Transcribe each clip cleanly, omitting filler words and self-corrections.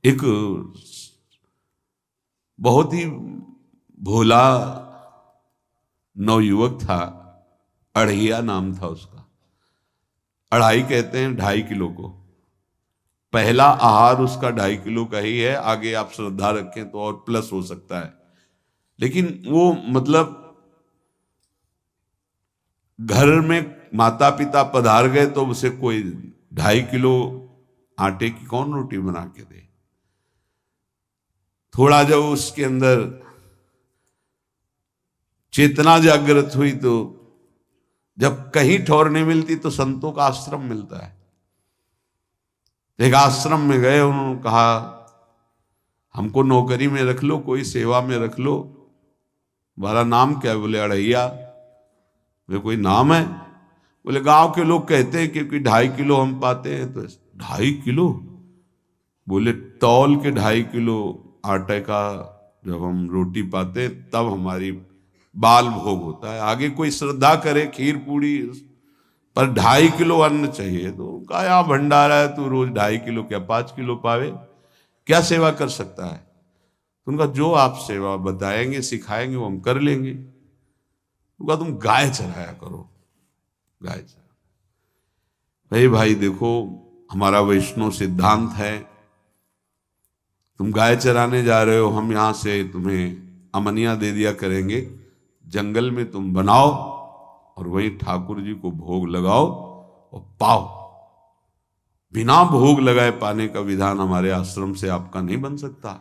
एक बहुत ही भोला नवयुवक था, अढ़ैया नाम था उसका। अढ़ाई कहते हैं 2.5 किलो को। पहला आहार उसका 2.5 किलो का ही है, आगे आप श्रद्धा रखें तो और प्लस हो सकता है। लेकिन वो मतलब घर में माता पिता पधार गए तो उसे कोई 2.5 किलो आटे की कौन रोटी बना के दे। थोड़ा जब उसके अंदर चेतना जागृत हुई तो जब कहीं ठौर नहीं मिलती तो संतों का आश्रम मिलता है। एक आश्रम में गए, उन्होंने कहा हमको नौकरी में रख लो, कोई सेवा में रख लो। तुम्हारा नाम क्या है? बोले अढ़ैया। वे कोई नाम है? बोले गांव के लोग कहते हैं क्योंकि 2.5 किलो हम पाते हैं। तो 2.5 किलो? बोले तौल के 2.5 किलो आटे का जब हम रोटी पाते तब हमारी बाल भोग होता है। आगे कोई श्रद्धा करे खीर पूड़ी, पर 2.5 किलो अन्न चाहिए। तो कहा यहाँ भंडारा है, तू रोज 2.5 किलो क्या 5 किलो पावे, क्या सेवा कर सकता है? तो उनका जो आप सेवा बताएंगे सिखाएंगे वो हम कर लेंगे। उनका तुम गाय चराया करो, गाय चरा। भाई देखो, हमारा वैष्णव सिद्धांत है, तुम गाय चराने जा रहे हो, हम यहां से तुम्हें अमनिया दे दिया करेंगे, जंगल में तुम बनाओ और वहीं ठाकुर जी को भोग लगाओ और पाओ। बिना भोग लगाए पाने का विधान हमारे आश्रम से आपका नहीं बन सकता।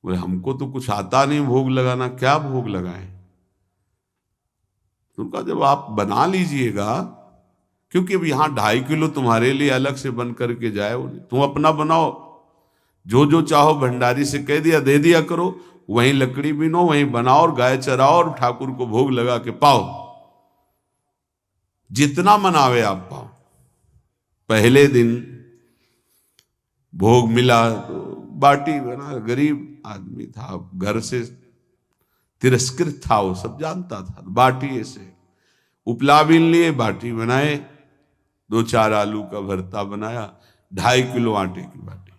बोले हमको तो कुछ आता नहीं भोग लगाना, क्या भोग लगाएं? तो उनका जब आप बना लीजिएगा, क्योंकि अब यहां 2.5 किलो तुम्हारे लिए अलग से बन करके जाए, तुम अपना बनाओ, जो जो चाहो भंडारी से कह दिया दे दिया करो, वहीं लकड़ी बीनो, वहीं बनाओ और गाय चराओ और ठाकुर को भोग लगा के पाओ। जितना मनावे आप पाओ। पहले दिन भोग मिला तो बाटी बना, गरीब आदमी था, घर से तिरस्कृत था, वो सब जानता था। बाटी ऐसे उपला बीन लिए, बाटी बनाए, 2-4 आलू का भरता बनाया, 2.5 किलो आटे की बाटी।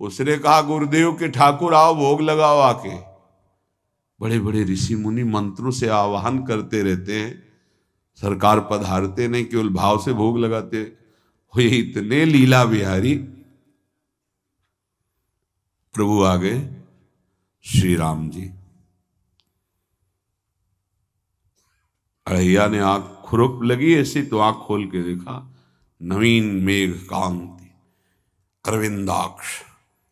उसने कहा गुरुदेव के ठाकुर आओ भोग लगाओ आके। बड़े बड़े ऋषि मुनि मंत्रों से आवाहन करते रहते हैं, सरकार पधारते नहीं, केवल भाव से भोग लगाते हुए इतने लीला बिहारी प्रभु आ गए श्री राम जी। अढ़ैया ने आंख खुरक लगी ऐसी तो आंख खोल के देखा, नवीन मेघ कांति, अरविंदाक्ष,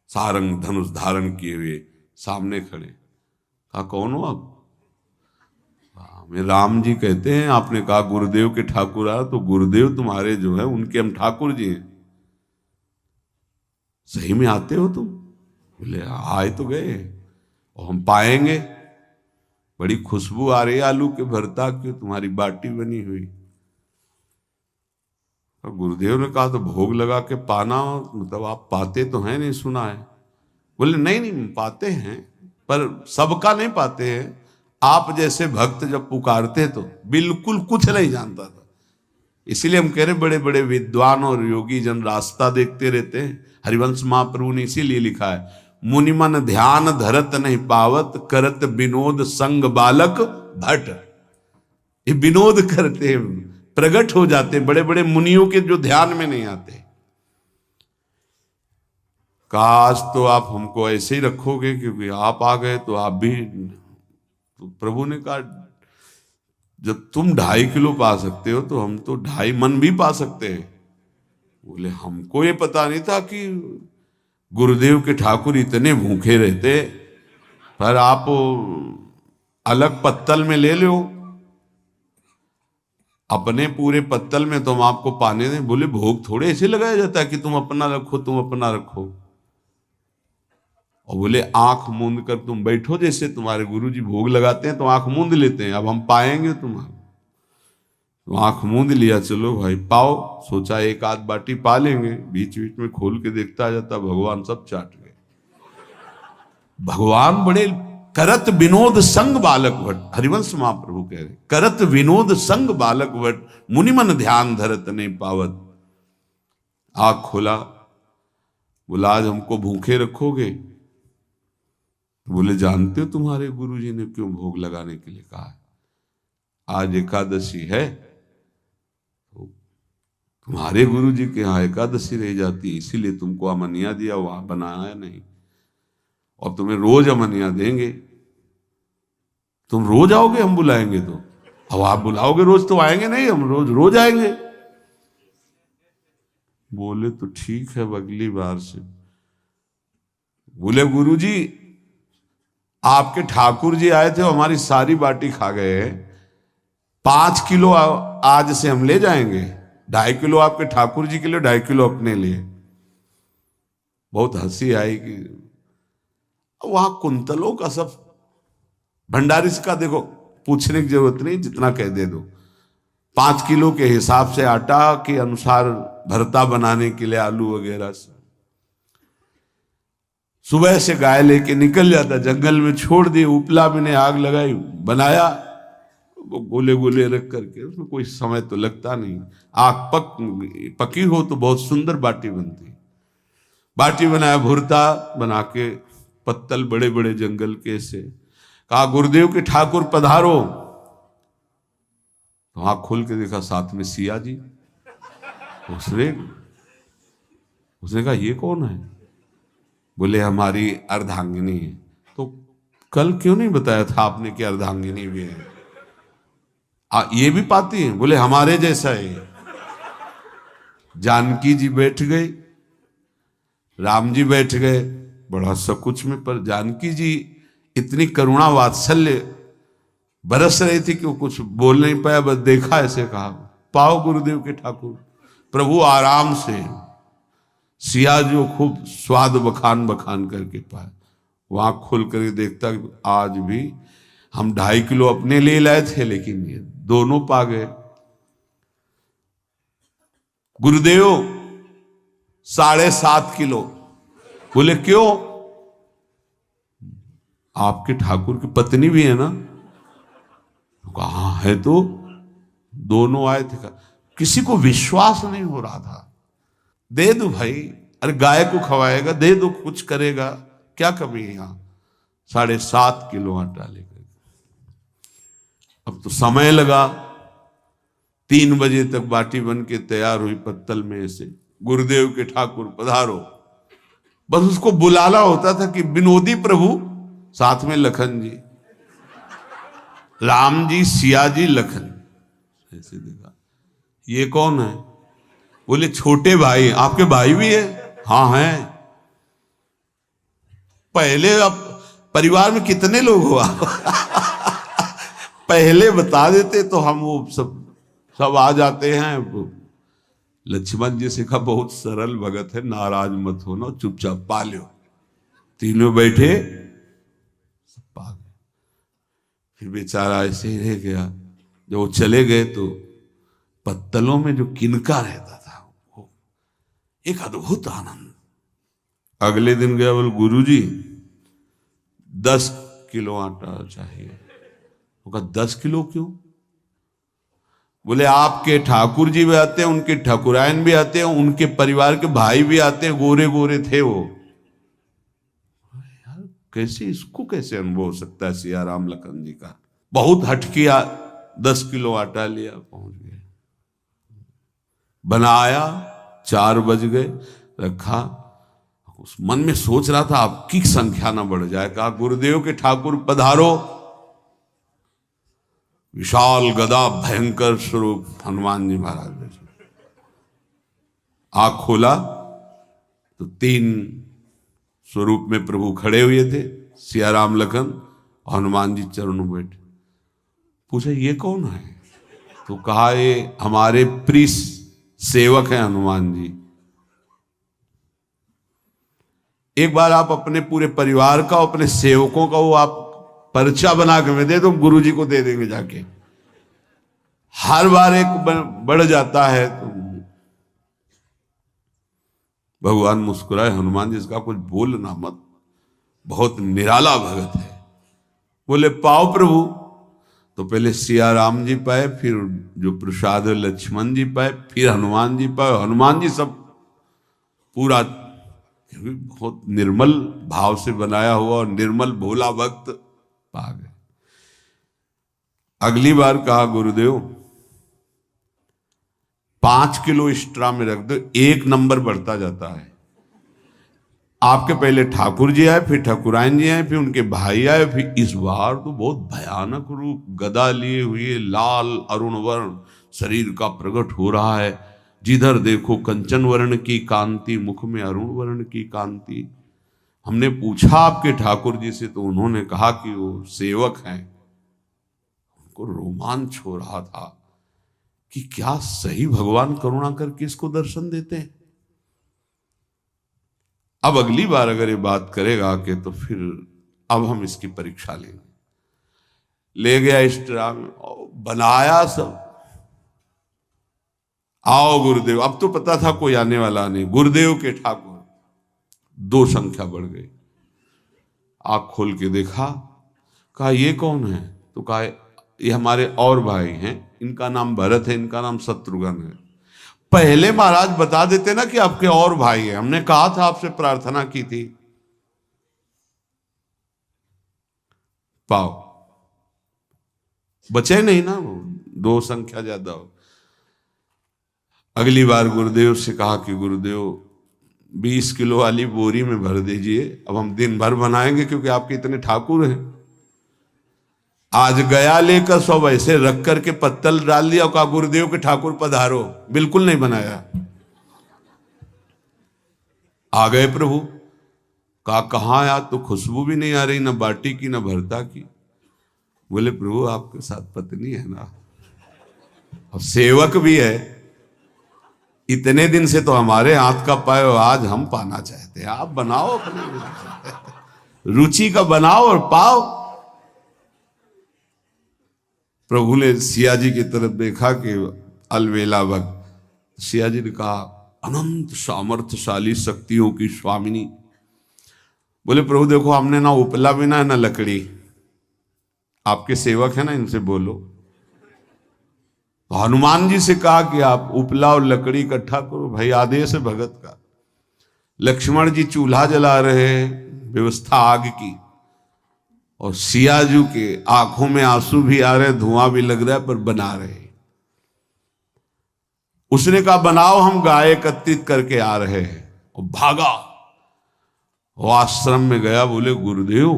सारंग धनुष धारण किए हुए सामने खड़े। कहा कौन हो आप? मैं राम जी कहते हैं, आपने कहा गुरुदेव के ठाकुर आ, तो गुरुदेव तुम्हारे जो है उनके हम ठाकुर जी हैं। सही में आते हो तुम? बोले आए तो गए और हम पाएंगे। बड़ी खुशबू आ रही है आलू के भरता की, तुम्हारी बाटी बनी हुई। और गुरुदेव ने कहा तो भोग लगा के पाना, मतलब आप पाते तो हैं? नहीं सुना है। बोले नहीं पाते हैं, पर सबका नहीं पाते हैं। आप जैसे भक्त जब पुकारते तो बिल्कुल कुछ नहीं जानता था। इसीलिए हम कह रहे बड़े बड़े विद्वान और योगी जन रास्ता देखते रहते हैं। हरिवंश महाप्रभु ने इसीलिए लिखा है, मुनिमन ध्यान धरत नहीं पावत, करत विनोद संग बालक भट। ये विनोद करते प्रकट हो जाते बड़े बड़े मुनियों के जो ध्यान में नहीं आते। काश तो आप हमको ऐसे ही रखोगे, क्योंकि आप आ गए तो आप भी। तो प्रभु ने कहा जब तुम 2.5 किलो पा सकते हो तो हम तो 2.5 मन भी पा सकते हैं। बोले हमको ये पता नहीं था कि गुरुदेव के ठाकुर इतने भूखे रहते, पर आप अलग पत्तल में ले लो, अपने पूरे पत्तल में तो हम आपको पाने दें। बोले भोग थोड़े ऐसे लगाया जाता है कि तुम अपना रखो तुम अपना रखो। और बोले आंख मूंद कर तुम बैठो, जैसे तुम्हारे गुरुजी भोग लगाते हैं तो आंख मूंद लेते हैं, अब हम पाएंगे तुम्हारा। तो आंख मूंद लिया, चलो भाई पाओ। सोचा एक आध बाटी पा लेंगे, बीच बीच में खोल के देखता जाता, भगवान सब चाट गए। भगवान बड़े करत विनोद संग बालक भट, हरिवंश महाप्रभु कह रहे, करत विनोद संग बालक भट, मुनिमन ध्यान धरत नहीं पावत। आँख खोला, बोला आज हमको भूखे रखोगे? बोले जानते हो तुम्हारे गुरुजी ने क्यों भोग लगाने के लिए कहा है? आज एकादशी है, तो तुम्हारे गुरुजी के यहाँ एकादशी रह जाती है, इसीलिए तुमको अमनिया दिया, वहां बनाया नहीं, और तुम्हें रोज अमनिया देंगे। तुम रोज आओगे हम बुलाएंगे तो? अब आप बुलाओगे रोज तो आएंगे नहीं, हम रोज रोज आएंगे। बोले तो ठीक है, अगली बार से। बोले गुरुजी आपके ठाकुर जी आए थे, हमारी सारी बाटी खा गए, 5 किलो आज से हम ले जाएंगे, 2.5 किलो आपके ठाकुर जी के लिए, 2.5 किलो अपने लिए। बहुत हंसी आई कि वहां कुंतलों का सब भंडारी का देखो, पूछने की जरूरत नहीं, जितना कह दे दो। 5 किलो के हिसाब से आटा के अनुसार भरता बनाने के लिए आलू वगैरह से सुबह से गाय लेके निकल जाता, जंगल में छोड़ दिए, उपला में ने आग लगाई, बनाया, वो गोले गोले रख करके, उसमें कोई समय तो लगता नहीं। आग पकी हो तो बहुत सुंदर बाटी बनती। बाटी बनाया, भुरता बना के, पत्तल बड़े बड़े जंगल के से, कहा गुरुदेव के ठाकुर पधारो। तो आँख खोल के देखा साथ में सिया जी। उसने कहा ये कौन है? बोले हमारी अर्धांगिनी है। तो कल क्यों नहीं बताया था आपने कि अर्धांगिनी भी है? ये भी पाती है? बोले हमारे जैसा है। जानकी जी बैठ गई, राम जी बैठ गए, बड़ा सकुच में, पर जानकी जी इतनी करुणा वात्सल्य बरस रही थी कि वो कुछ बोल नहीं पाया, बस देखा, ऐसे कहा पाओ गुरुदेव के ठाकुर। प्रभु आराम से, सिया जो खूब स्वाद बखान बखान करके पाए, वहां खोल कर देखता आज भी हम 2.5 किलो अपने लिए लाए थे, लेकिन ये दोनों पा गए। गुरुदेव 7.5 किलो। बोले क्यों? आपके ठाकुर की पत्नी भी है ना? कहा है, तो दोनों आए थे। किसी को विश्वास नहीं हो रहा था। दे दो भाई, अरे गाय को खवाएगा, दे दो, कुछ करेगा, क्या कमी है यहां? 7.5 किलो आटा लेकर। अब तो समय लगा, 3 बजे तक बाटी बन के तैयार हुई पत्तल में से। गुरुदेव के ठाकुर पधारो, बस उसको बुलाना होता था कि विनोदी प्रभु, साथ में लखन जी, राम जी, सिया जी, लखन। ऐसे देखा, ये कौन है? बोले छोटे भाई। आपके भाई भी है? हाँ है। पहले अब परिवार में कितने लोग हो आप? पहले बता देते तो हम वो सब आ जाते हैं। लक्ष्मण जी से कहा बहुत सरल भगत है, नाराज मत होना, चुपचाप पा लो। तीनों बैठे, सब पा गए। फिर बेचारा ऐसे ही रह गया। जब वो चले गए तो पत्तलों में जो किनका रहता था, वो एक अद्भुत आनंद। अगले दिन गया, बोल गुरुजी 10 किलो आटा चाहिए। वो कहा 10 किलो क्यों? बोले आपके ठाकुर जी भी आते हैं, उनके ठाकुरायन भी आते हैं, उनके परिवार के भाई भी आते हैं, गोरे गोरे थे वो। यार कैसे, इसको कैसे अनुभव हो सकता है? सिया राम लखन जी का बहुत हट किया। 10 किलो आटा लिया, पहुंच गए, बनाया, 4 बज गए, रखा। उस मन में सोच रहा था आपकी संख्या ना बढ़ जाए। कहा गुरुदेव के ठाकुर पधारो। विशाल गदा, भयंकर स्वरूप हनुमान जी महाराज। आंख खोला तो 3 स्वरूप में प्रभु खड़े हुए थे, सिया राम लखन, हनुमान जी चरणों बैठे। पूछा ये कौन है? तो कहा ये हमारे प्रिय सेवक हैं हनुमान जी। एक बार आप अपने पूरे परिवार का, अपने सेवकों का वो आप पर्चा बना के मैं दे दो, गुरु जी को दे देंगे जाके। हर बार एक बढ़ जाता है तो भगवान मुस्कुराए, हनुमान जी इसका कुछ बोलना मत, बहुत निराला भगत है। बोले पाओ प्रभु। तो पहले सिया राम जी पाए, फिर जो प्रसाद लक्ष्मण जी पाए, फिर हनुमान जी पाए। हनुमान जी सब पूरा बहुत निर्मल भाव से बनाया हुआ और निर्मल भोला भक्त पा गए। अगली बार कहा गुरुदेव 5 किलो एक्स्ट्रा में रख दो, 1 नंबर बढ़ता जाता है। आपके पहले ठाकुर जी आए, फिर ठाकुरायन जी आए, फिर उनके भाई आए, फिर इस बार तो बहुत भयानक रूप गदा लिए हुए लाल अरुण वर्ण शरीर का प्रकट हो रहा है। जिधर देखो कंचन वर्ण की कांति, मुख में अरुण वर्ण की कांति। हमने पूछा आपके ठाकुर जी से, तो उन्होंने कहा कि वो सेवक हैं। उनको रोमांच हो रहा था कि क्या सही भगवान करुणा करके इसको दर्शन देते हैं। अब अगली बार अगर ये बात करेगा कि तो फिर अब हम इसकी परीक्षा लेंगे। ले गया एक्स्ट्रा में, बनाया सब। आओ गुरुदेव। अब तो पता था कोई आने वाला नहीं। गुरुदेव के ठाकुर 2 संख्या बढ़ गई। आंख खोल के देखा, कहा ये कौन है? तो कहा ये हमारे और भाई हैं, इनका नाम भरत है, इनका नाम शत्रुघ्न है। पहले महाराज बता देते ना कि आपके और भाई हैं, हमने कहा था, आपसे प्रार्थना की थी। पाओ बचे नहीं ना, वो 2 संख्या ज्यादा हो। अगली बार गुरुदेव से कहा कि गुरुदेव 20 किलो वाली बोरी में भर दीजिए, अब हम दिन भर बनाएंगे क्योंकि आपके इतने ठाकुर हैं। आज गया लेकर सब ऐसे रख करके पत्तल डाल दिया, कहा गुरुदेव के ठाकुर पधारो। बिल्कुल नहीं बनाया। आ गए प्रभु, कहा कहाँ यार, तो खुशबू भी नहीं आ रही, ना बाटी की ना भरता की। बोले प्रभु आपके साथ पत्नी है ना, और सेवक भी है। इतने दिन से तो हमारे हाथ का पाए, आज हम पाना चाहते हैं। आप बनाओ, अपनी रुचि का बनाओ और पाओ। प्रभु ने सिया जी की तरफ देखा कि अलवेला भक्त। सिया जी ने कहा अनंत सामर्थ्यशाली शक्तियों की स्वामिनी। बोले प्रभु देखो, हमने ना उपला बिना ना लकड़ी, आपके सेवक है ना, इनसे बोलो। तो हनुमान जी से कहा कि आप उपला और लकड़ी इकट्ठा करो, भाई आदेश है भगत का। लक्ष्मण जी चूल्हा जला रहे हैं, व्यवस्था आग की, और सियाजू के आंखों में आंसू भी आ रहे, धुआं भी लग रहा है, पर बना रहे। उसने कहा बनाओ, हम गाय एकत्रित करके आ रहे हैं। और भागा, वो आश्रम में गया। बोले गुरुदेव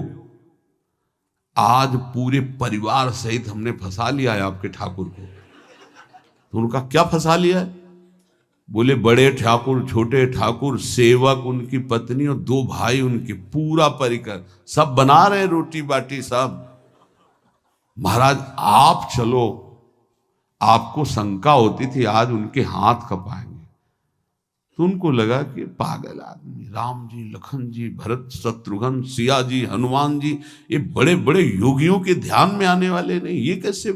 आज पूरे परिवार सहित हमने फंसा लिया है आपके ठाकुर को। तो उनका क्या फंसा लिया है? बोले बड़े ठाकुर, छोटे ठाकुर, सेवक, उनकी पत्नी और 2 भाई उनके, पूरा परिकर, सब बना रहे रोटी बाटी सब। महाराज आप चलो, आपको शंका होती थी आज उनके हाथ कपाएंगे। तो उनको लगा कि पागल आदमी, राम जी, लखन जी, भरत, शत्रुघ्न, सिया जी, हनुमान जी, ये बड़े बड़े योगियों के ध्यान में आने वाले नहीं। ये कैसे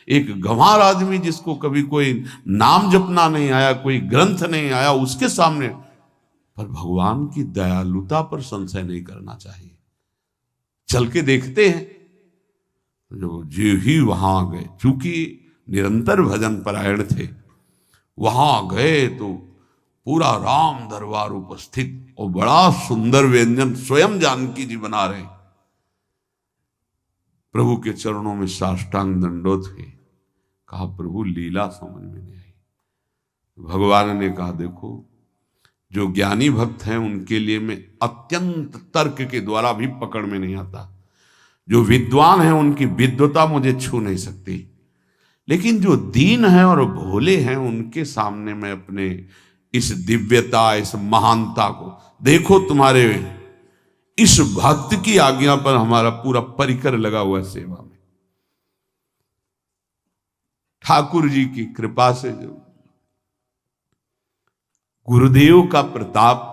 एक गंवार आदमी जिसको कभी कोई नाम जपना नहीं आया, कोई ग्रंथ नहीं आया, उसके सामने। पर भगवान की दयालुता पर संशय नहीं करना चाहिए। चल के देखते हैं। जो जी ही वहां गए, चूंकि निरंतर भजन परायण थे, वहां गए तो पूरा राम दरबार उपस्थित, और बड़ा सुंदर व्यंजन स्वयं जानकी जी बना रहे। प्रभु के चरणों में साष्टांग दंडोत है। कहा प्रभु लीला समझ में नहीं आई। भगवान ने कहा देखो, जो ज्ञानी भक्त हैं उनके लिए मैं अत्यंत तर्क के द्वारा भी पकड़ में नहीं आता। जो विद्वान हैं उनकी विद्वता मुझे छू नहीं सकती, लेकिन जो दीन हैं और भोले हैं उनके सामने मैं अपने इस दिव्यता, इस महानता को देखो। तुम्हारे इस भक्त की आज्ञा पर हमारा पूरा परिकर लगा हुआ है सेवा में। ठाकुर जी की कृपा से जो गुरुदेव का प्रताप,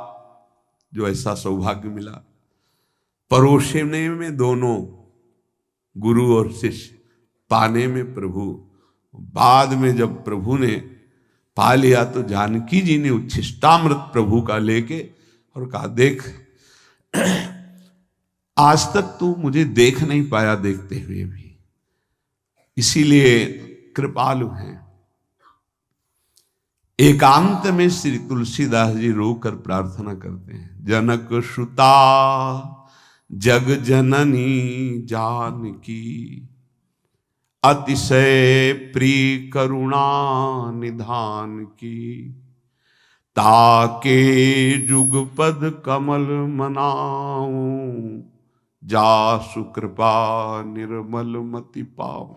जो ऐसा सौभाग्य मिला, परोसने में दोनों गुरु और शिष्य, पाने में प्रभु। बाद में जब प्रभु ने पा लिया तो जानकी जी ने उच्छिष्टामृत प्रभु का लेके और कहा देख, आज तक तू मुझे देख नहीं पाया देखते हुए भी, इसीलिए कृपालु हैं। एकांत में श्री तुलसीदास जी रोकर प्रार्थना करते हैं, जनक सुता जग जननी जानकी, अतिशय प्रिय करुणा निधान की, ताके जुगपद कमल मनाऊं, जासु कृपा निर्मल मति पाऊं।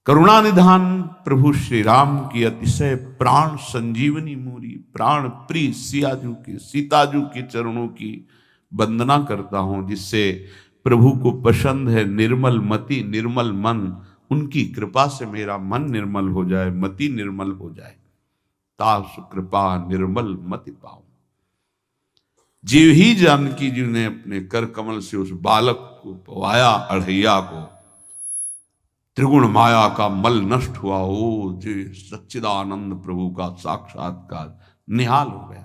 करुणा निधान प्रभु श्री राम की अतिशय प्राण संजीवनी मूरी, प्राण प्रिय सियाजू की, सीताजू के चरणों की वंदना करता हूं, जिससे प्रभु को पसंद है निर्मल मति निर्मल मन। उनकी कृपा से मेरा मन निर्मल हो जाए, मति निर्मल हो जाए। तासु कृपा निर्मल मति पाऊं। जीव ही जानकी जी ने अपने कर कमल से उस बालक को पवाया, अढ़ैया को, त्रिगुण माया का मल नष्ट हुआ। ओ जी सच्चिदानंद प्रभु का साक्षात्कार निहाल हो गया।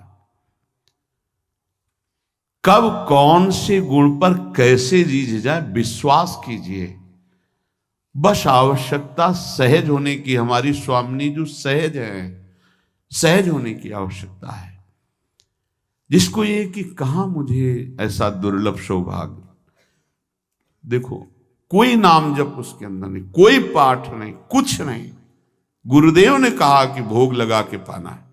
कब कौन से गुण पर कैसे जीज जाए विश्वास कीजिए। बस आवश्यकता सहज होने की। हमारी स्वामिनी जो सहज है, सहज होने की आवश्यकता है। जिसको ये कि कहां मुझे ऐसा दुर्लभ सौभाग्य। देखो कोई नाम जप उसके अंदर नहीं, कोई पाठ नहीं, कुछ नहीं। गुरुदेव ने कहा कि भोग लगा के पाना है,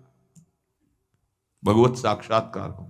भगवत साक्षात्कार हो।